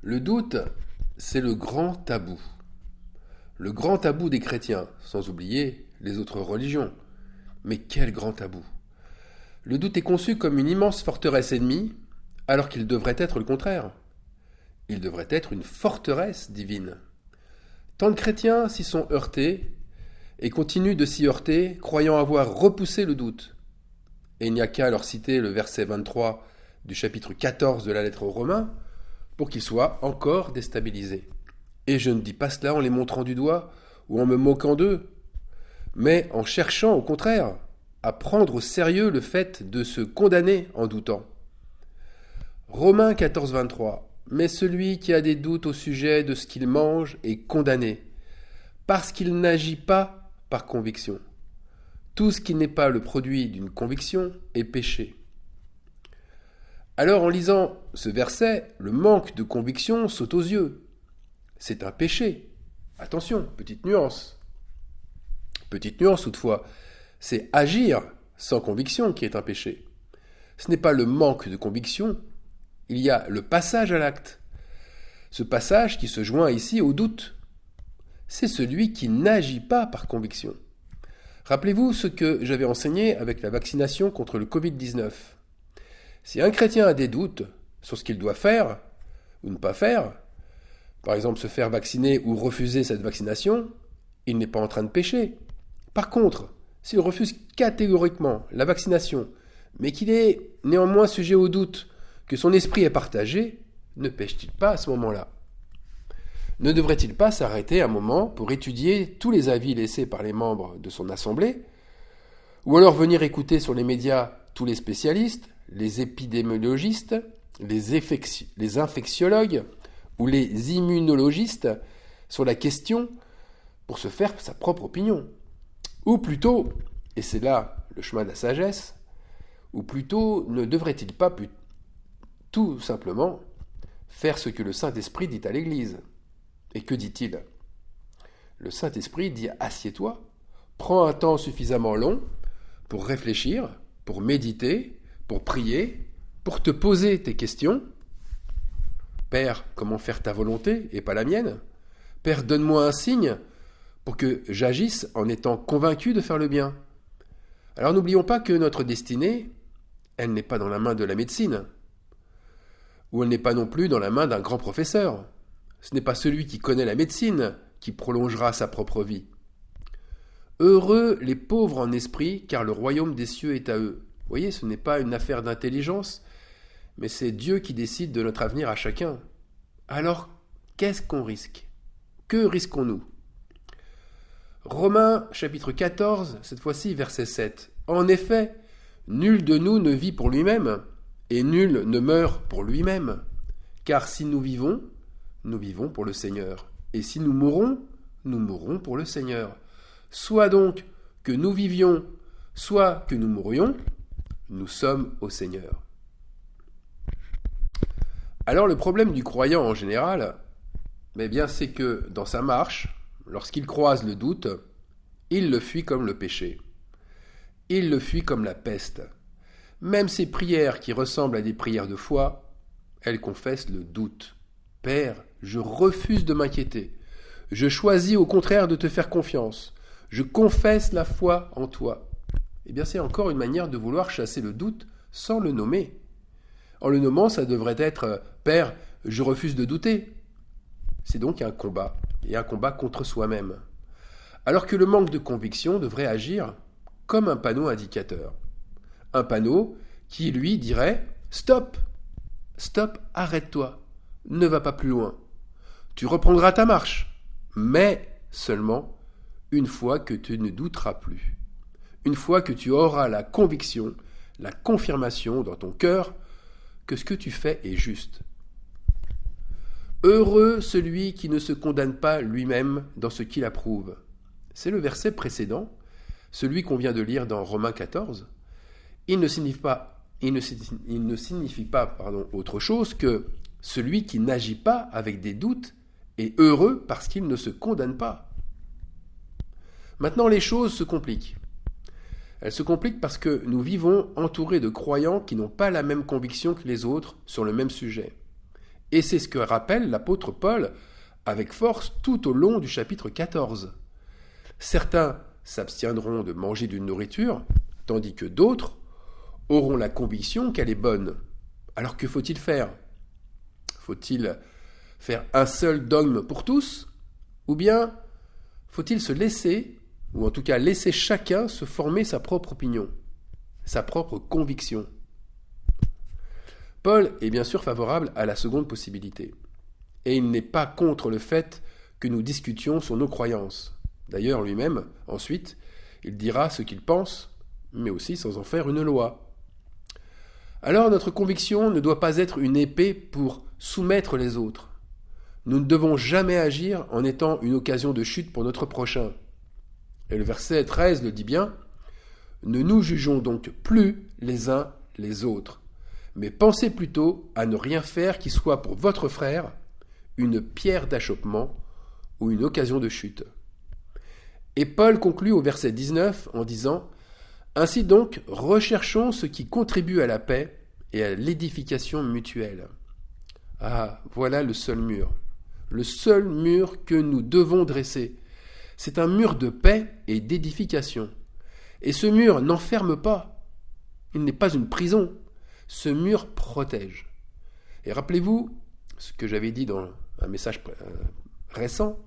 Le doute, c'est le grand tabou. Le grand tabou des chrétiens, sans oublier les autres religions. Mais quel grand tabou! Le doute est conçu comme une immense forteresse ennemie, alors qu'il devrait être le contraire. Il devrait être une forteresse divine. Tant de chrétiens s'y sont heurtés et continuent de s'y heurter, croyant avoir repoussé le doute. Et il n'y a qu'à leur citer le verset 23 du chapitre 14 de la lettre aux Romains pour qu'ils soient encore déstabilisés. Et je ne dis pas cela en les montrant du doigt ou en me moquant d'eux, mais en cherchant au contraire à prendre au sérieux le fait de se condamner en doutant. Romains 14, 23. Mais celui qui a des doutes au sujet de ce qu'il mange est condamné, parce qu'il n'agit pas par conviction. Tout ce qui n'est pas le produit d'une conviction est péché. Alors en lisant ce verset, le manque de conviction saute aux yeux. C'est un péché. Attention, petite nuance. Petite nuance toutefois, c'est agir sans conviction qui est un péché. Ce n'est pas le manque de conviction, il y a le passage à l'acte. Ce passage qui se joint ici au doute. C'est celui qui n'agit pas par conviction. Rappelez-vous ce que j'avais enseigné avec la vaccination contre le Covid-19. Si un chrétien a des doutes sur ce qu'il doit faire ou ne pas faire, par exemple se faire vacciner ou refuser cette vaccination, il n'est pas en train de pécher. Par contre, s'il refuse catégoriquement la vaccination, mais qu'il est néanmoins sujet au doute, que son esprit est partagé, ne pêche-t-il pas à ce moment-là? Ne devrait-il pas s'arrêter un moment pour étudier tous les avis laissés par les membres de son assemblée, ou alors venir écouter sur les médias tous les spécialistes, les épidémiologistes, les infectiologues ou les immunologistes sur la question pour se faire sa propre opinion? Ou plutôt, et c'est là le chemin de la sagesse, ou plutôt ne devrait-il pas tout simplement faire ce que le Saint-Esprit dit à l'Église? Et que dit-il? Le Saint-Esprit dit: assieds-toi, prends un temps suffisamment long pour réfléchir, pour méditer, pour prier, pour te poser tes questions. Père, comment faire ta volonté et pas la mienne? Père, donne-moi un signe pour que j'agisse en étant convaincu de faire le bien. Alors n'oublions pas que notre destinée, elle n'est pas dans la main de la médecine, ou elle n'est pas non plus dans la main d'un grand professeur. Ce n'est pas celui qui connaît la médecine qui prolongera sa propre vie. Heureux les pauvres en esprit, car le royaume des cieux est à eux. Vous voyez, ce n'est pas une affaire d'intelligence, mais c'est Dieu qui décide de notre avenir à chacun. Alors, qu'est-ce qu'on risque? Que risquons-nous? Romains chapitre 14, cette fois-ci verset 7. En effet, nul de nous ne vit pour lui-même, et nul ne meurt pour lui-même. Car si nous vivons pour le Seigneur. Et si nous mourrons pour le Seigneur. Soit donc que nous vivions, soit que nous mourions, nous sommes au Seigneur. Alors le problème du croyant en général, c'est que dans sa marche, lorsqu'il croise le doute, il le fuit comme le péché. Il le fuit comme la peste. Même ses prières qui ressemblent à des prières de foi, elles confessent le doute. Père, je refuse de m'inquiéter. Je choisis au contraire de te faire confiance. Je confesse la foi en toi. C'est encore une manière de vouloir chasser le doute sans le nommer. En le nommant, ça devrait être Père, je refuse de douter. C'est donc un combat, et un combat contre soi-même. Alors que le manque de conviction devrait agir comme un panneau indicateur. Un panneau qui, lui, dirait Stop, stop, arrête-toi, ne va pas plus loin. Tu reprendras ta marche, mais seulement une fois que tu ne douteras plus. Une fois que tu auras la conviction, la confirmation dans ton cœur que ce que tu fais est juste. Heureux celui qui ne se condamne pas lui-même dans ce qu'il approuve. C'est le verset précédent, celui qu'on vient de lire dans Romains 14. Il ne signifie pas autre chose que celui qui n'agit pas avec des doutes est heureux parce qu'il ne se condamne pas. Maintenant, les choses se compliquent. Elles se compliquent parce que nous vivons entourés de croyants qui n'ont pas la même conviction que les autres sur le même sujet. Et c'est ce que rappelle l'apôtre Paul avec force tout au long du chapitre 14. Certains s'abstiendront de manger d'une nourriture, tandis que d'autres auront la conviction qu'elle est bonne. Alors que faut-il faire ? Faut-il faire un seul dogme pour tous ? Ou bien faut-il se laisser, ou en tout cas laisser chacun se former sa propre opinion, sa propre conviction ? Paul est bien sûr favorable à la seconde possibilité. Et il n'est pas contre le fait que nous discutions sur nos croyances. D'ailleurs, lui-même, ensuite, il dira ce qu'il pense, mais aussi sans en faire une loi. Alors notre conviction ne doit pas être une épée pour soumettre les autres. Nous ne devons jamais agir en étant une occasion de chute pour notre prochain. Et le verset 13 le dit bien, « Ne nous jugeons donc plus les uns les autres, mais pensez plutôt à ne rien faire qui soit pour votre frère une pierre d'achoppement ou une occasion de chute. » Et Paul conclut au verset 19 en disant « Ainsi donc, recherchons ce qui contribue à la paix et à l'édification mutuelle. » Ah, voilà le seul mur que nous devons dresser. C'est un mur de paix et d'édification. Et ce mur n'enferme pas. Il n'est pas une prison. Ce mur protège. Et rappelez-vous ce que j'avais dit dans un message récent,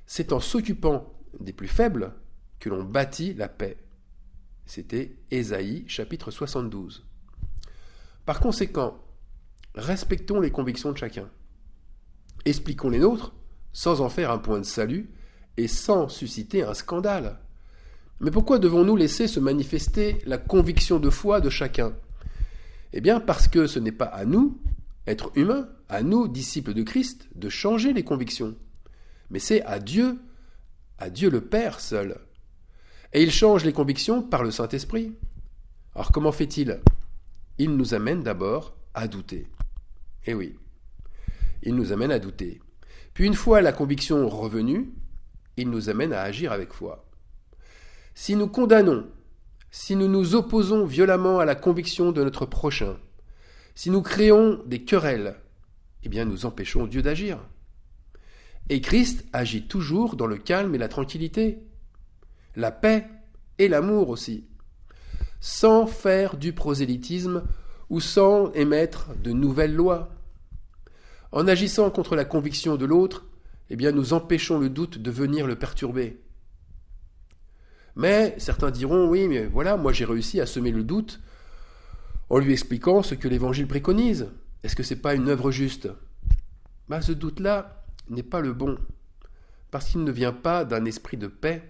c'est en s'occupant des plus faibles que l'on bâtit la paix. C'était Ésaïe, chapitre 72. Par conséquent, respectons les convictions de chacun. Expliquons les nôtres, sans en faire un point de salut et sans susciter un scandale. Mais pourquoi devons-nous laisser se manifester la conviction de foi de chacun ? Eh bien, parce que ce n'est pas à nous, êtres humains, à nous, disciples de Christ, de changer les convictions. Mais c'est à Dieu le Père seul. Et il change les convictions par le Saint-Esprit. Alors comment fait-il ? Il nous amène d'abord à douter. Eh oui, il nous amène à douter. Puis une fois la conviction revenue, il nous amène à agir avec foi. Si nous condamnons, si nous nous opposons violemment à la conviction de notre prochain, si nous créons des querelles, eh bien nous empêchons Dieu d'agir. Et Christ agit toujours dans le calme et la tranquillité, la paix et l'amour aussi, sans faire du prosélytisme ou sans émettre de nouvelles lois. En agissant contre la conviction de l'autre, eh bien nous empêchons le doute de venir le perturber. Mais certains diront, oui, mais voilà, moi j'ai réussi à semer le doute en lui expliquant ce que l'Évangile préconise. Est-ce que ce n'est pas une œuvre juste ? Ce doute-là n'est pas le bon, parce qu'il ne vient pas d'un esprit de paix,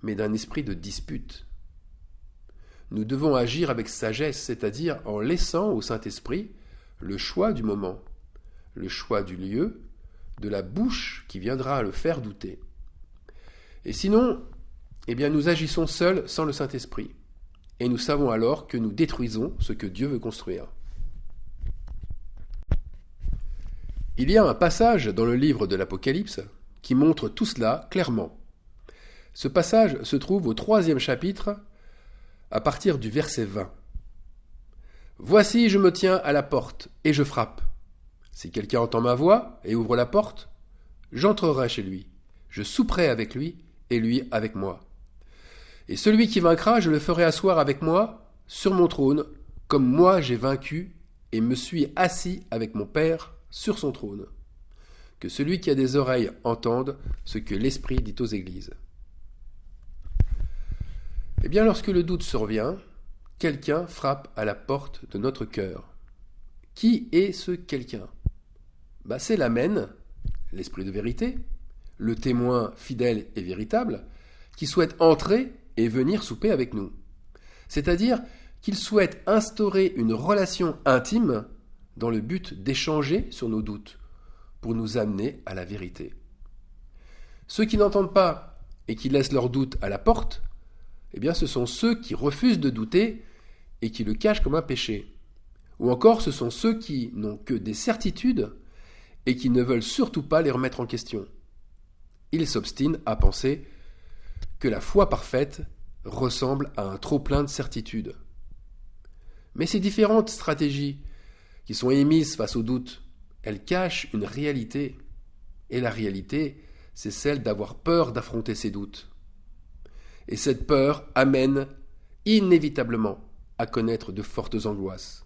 mais d'un esprit de dispute. Nous devons agir avec sagesse, c'est-à-dire en laissant au Saint-Esprit le choix du moment, le choix du lieu, de la bouche qui viendra le faire douter. Et sinon, eh bien nous agissons seuls sans le Saint-Esprit, et nous savons alors que nous détruisons ce que Dieu veut construire. Il y a un passage dans le livre de l'Apocalypse qui montre tout cela clairement. Ce passage se trouve au 3e chapitre, à partir du verset 20. « Voici, je me tiens à la porte, et je frappe. Si quelqu'un entend ma voix et ouvre la porte, j'entrerai chez lui, je souperai avec lui, et lui avec moi. Et celui qui vaincra, je le ferai asseoir avec moi sur mon trône, comme moi j'ai vaincu, et me suis assis avec mon Père sur son trône. Que celui qui a des oreilles entende ce que l'Esprit dit aux églises. » Eh bien, lorsque le doute survient, quelqu'un frappe à la porte de notre cœur. Qui est ce quelqu'un ? C'est l'Amen, l'Esprit de vérité, le témoin fidèle et véritable, qui souhaite entrer et venir souper avec nous. C'est-à-dire qu'il souhaite instaurer une relation intime dans le but d'échanger sur nos doutes, pour nous amener à la vérité. Ceux qui n'entendent pas et qui laissent leurs doutes à la porte, eh bien ce sont ceux qui refusent de douter et qui le cachent comme un péché. Ou encore ce sont ceux qui n'ont que des certitudes et qui ne veulent surtout pas les remettre en question. Ils s'obstinent à penser que la foi parfaite ressemble à un trop-plein de certitudes. Mais ces différentes stratégies qui sont émises face au doute, elle cache une réalité. Et la réalité, c'est celle d'avoir peur d'affronter ses doutes. Et cette peur amène inévitablement à connaître de fortes angoisses.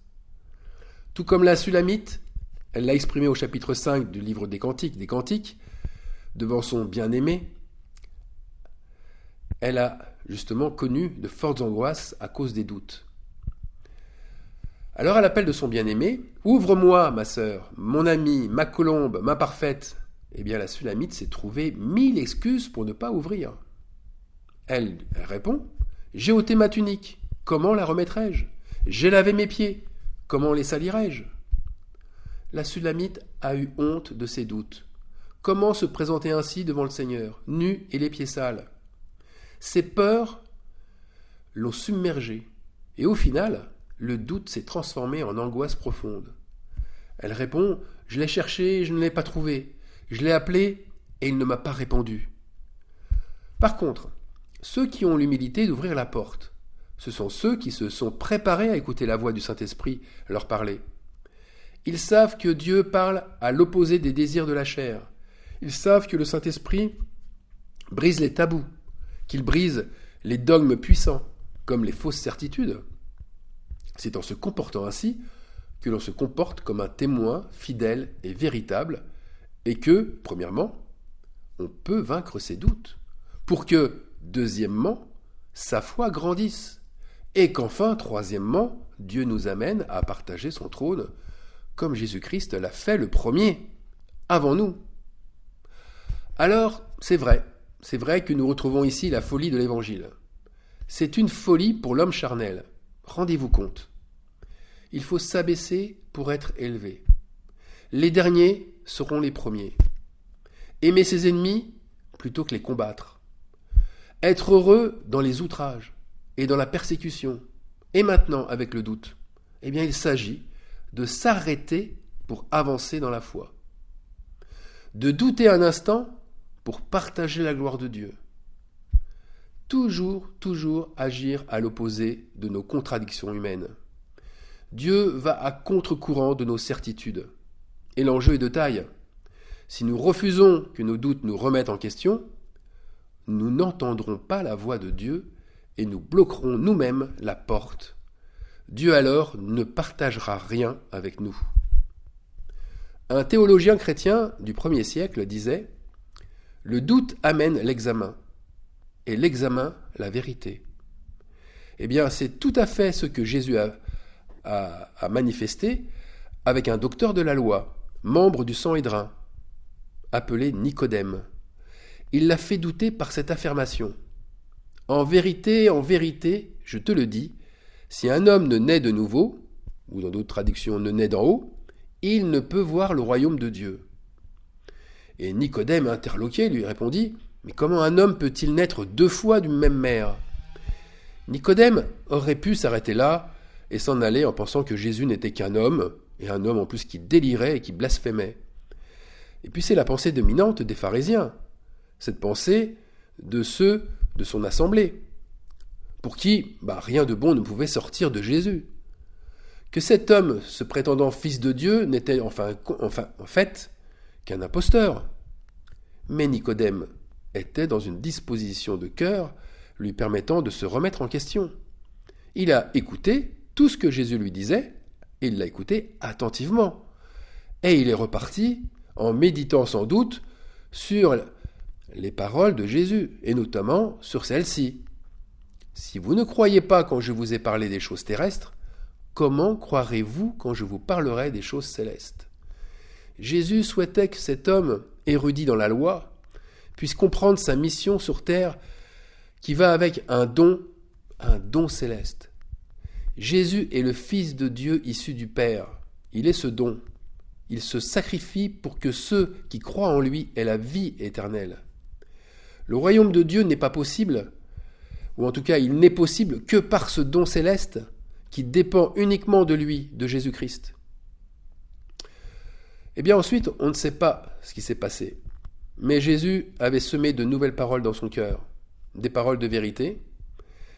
Tout comme la Sulamite, elle l'a exprimé au chapitre 5 du livre des Cantiques, devant son bien-aimé, elle a justement connu de fortes angoisses à cause des doutes. Alors à l'appel de son bien-aimé, « Ouvre-moi, ma sœur, mon amie, ma colombe, ma parfaite », eh bien la Sulamite s'est trouvée 1000 excuses pour ne pas ouvrir. Elle répond, « J'ai ôté ma tunique, comment la remettrai-je ? J'ai lavé mes pieds, comment les salirai-je » La Sulamite a eu honte de ses doutes. Comment se présenter ainsi devant le Seigneur, nue et les pieds sales ? Ses peurs l'ont submergée, et au final, le doute s'est transformé en angoisse profonde. Elle répond, « Je l'ai cherché et je ne l'ai pas trouvé. Je l'ai appelé et il ne m'a pas répondu. » Par contre, ceux qui ont l'humilité d'ouvrir la porte, ce sont ceux qui se sont préparés à écouter la voix du Saint-Esprit leur parler. Ils savent que Dieu parle à l'opposé des désirs de la chair. Ils savent que le Saint-Esprit brise les tabous, qu'il brise les dogmes puissants, comme les fausses certitudes. C'est en se comportant ainsi que l'on se comporte comme un témoin fidèle et véritable, et que, premièrement, on peut vaincre ses doutes, pour que, deuxièmement, sa foi grandisse, et qu'enfin, troisièmement, Dieu nous amène à partager son trône, comme Jésus-Christ l'a fait le premier, avant nous. Alors, c'est vrai que nous retrouvons ici la folie de l'Évangile. C'est une folie pour l'homme charnel. Rendez-vous compte. Il faut s'abaisser pour être élevé. Les derniers seront les premiers. Aimer ses ennemis plutôt que les combattre. Être heureux dans les outrages et dans la persécution. Et maintenant, avec le doute, eh bien, il s'agit de s'arrêter pour avancer dans la foi. De douter un instant pour partager la gloire de Dieu. Toujours agir à l'opposé de nos contradictions humaines. Dieu va à contre-courant de nos certitudes. Et l'enjeu est de taille. Si nous refusons que nos doutes nous remettent en question, nous n'entendrons pas la voix de Dieu et nous bloquerons nous-mêmes la porte. Dieu alors ne partagera rien avec nous. Un théologien chrétien du 1er siècle disait « Le doute amène l'examen, et l'examen la vérité. » Eh bien, c'est tout à fait ce que Jésus a manifesté avec un docteur de la loi, membre du Sanhédrin, appelé Nicodème. Il l'a fait douter par cette affirmation. « En vérité, je te le dis, si un homme ne naît de nouveau, ou dans d'autres traductions ne naît d'en haut, il ne peut voir le royaume de Dieu. » Et Nicodème, interloqué, lui répondit, « Mais comment un homme peut-il naître 2 fois d'une même mère ?» Nicodème aurait pu s'arrêter là et s'en aller en pensant que Jésus n'était qu'un homme, et un homme en plus qui délirait et qui blasphémait. Et puis c'est la pensée dominante des pharisiens, cette pensée de ceux de son assemblée, pour qui rien de bon ne pouvait sortir de Jésus. Que cet homme, se prétendant fils de Dieu, n'était en fait qu'un imposteur. Mais Nicodème était dans une disposition de cœur lui permettant de se remettre en question. Il a écouté tout ce que Jésus lui disait, et il l'a écouté attentivement. Et il est reparti en méditant sans doute sur les paroles de Jésus, et notamment sur celle-ci. Si vous ne croyez pas quand je vous ai parlé des choses terrestres, comment croirez-vous quand je vous parlerai des choses célestes ? Jésus souhaitait que cet homme, érudit dans la loi, puisse comprendre sa mission sur terre qui va avec un don céleste. Jésus est le Fils de Dieu issu du Père. Il est ce don. Il se sacrifie pour que ceux qui croient en lui aient la vie éternelle. Le royaume de Dieu n'est pas possible, ou en tout cas il n'est possible que par ce don céleste qui dépend uniquement de lui, de Jésus-Christ. Eh bien ensuite, on ne sait pas ce qui s'est passé. Mais Jésus avait semé de nouvelles paroles dans son cœur, des paroles de vérité,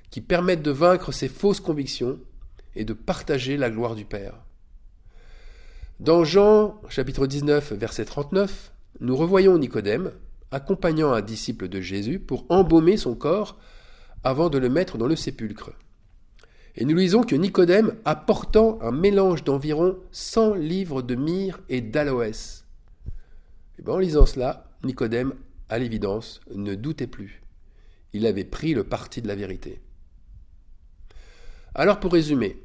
qui permettent de vaincre ses fausses convictions et de partager la gloire du Père. Dans Jean, chapitre 19, verset 39, nous revoyons Nicodème accompagnant un disciple de Jésus pour embaumer son corps avant de le mettre dans le sépulcre. Et nous lisons que Nicodème, apportant un mélange d'environ 100 livres de myrrhe et d'aloès. Et en lisant cela, Nicodème, à l'évidence, ne doutait plus. Il avait pris le parti de la vérité. Alors pour résumer,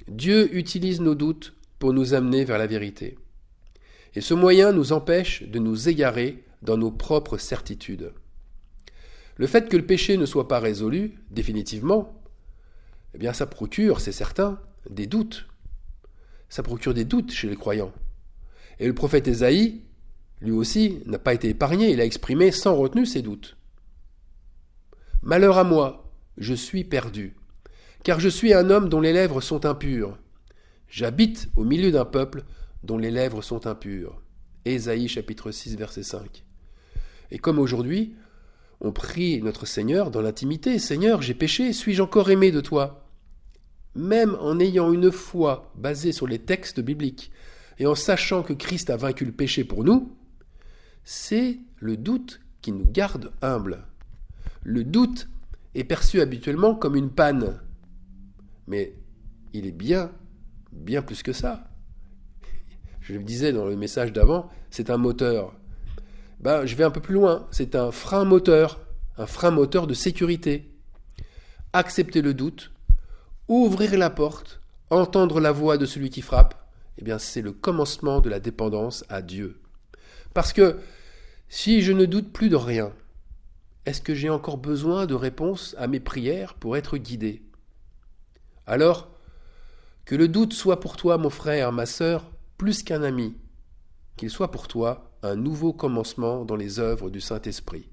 Dieu utilise nos doutes pour nous amener vers la vérité. Et ce moyen nous empêche de nous égarer dans nos propres certitudes. Le fait que le péché ne soit pas résolu, définitivement, eh bien ça procure, c'est certain, des doutes. Ça procure des doutes chez les croyants. Et le prophète Ésaïe, lui aussi, n'a pas été épargné, il a exprimé sans retenue ses doutes. « Malheur à moi, je suis perdu, car je suis un homme dont les lèvres sont impures. J'habite au milieu d'un peuple dont les lèvres sont impures. » Ésaïe chapitre 6, verset 5. Et comme aujourd'hui, on prie notre Seigneur dans l'intimité, « Seigneur, j'ai péché, suis-je encore aimé de toi ?» Même en ayant une foi basée sur les textes bibliques et en sachant que Christ a vaincu le péché pour nous, c'est le doute qui nous garde humbles. Le doute est perçu habituellement comme une panne, mais il est bien plus que ça. Je le disais dans le message d'avant, c'est un moteur. Je vais un peu plus loin, c'est un frein moteur de sécurité. Accepter le doute, ouvrir la porte, entendre la voix de celui qui frappe, eh bien c'est le commencement de la dépendance à Dieu. Parce que si je ne doute plus de rien, est-ce que j'ai encore besoin de réponses à mes prières pour être guidé ? Alors, que le doute soit pour toi, mon frère, ma sœur, plus qu'un ami, qu'il soit pour toi un nouveau commencement dans les œuvres du Saint-Esprit.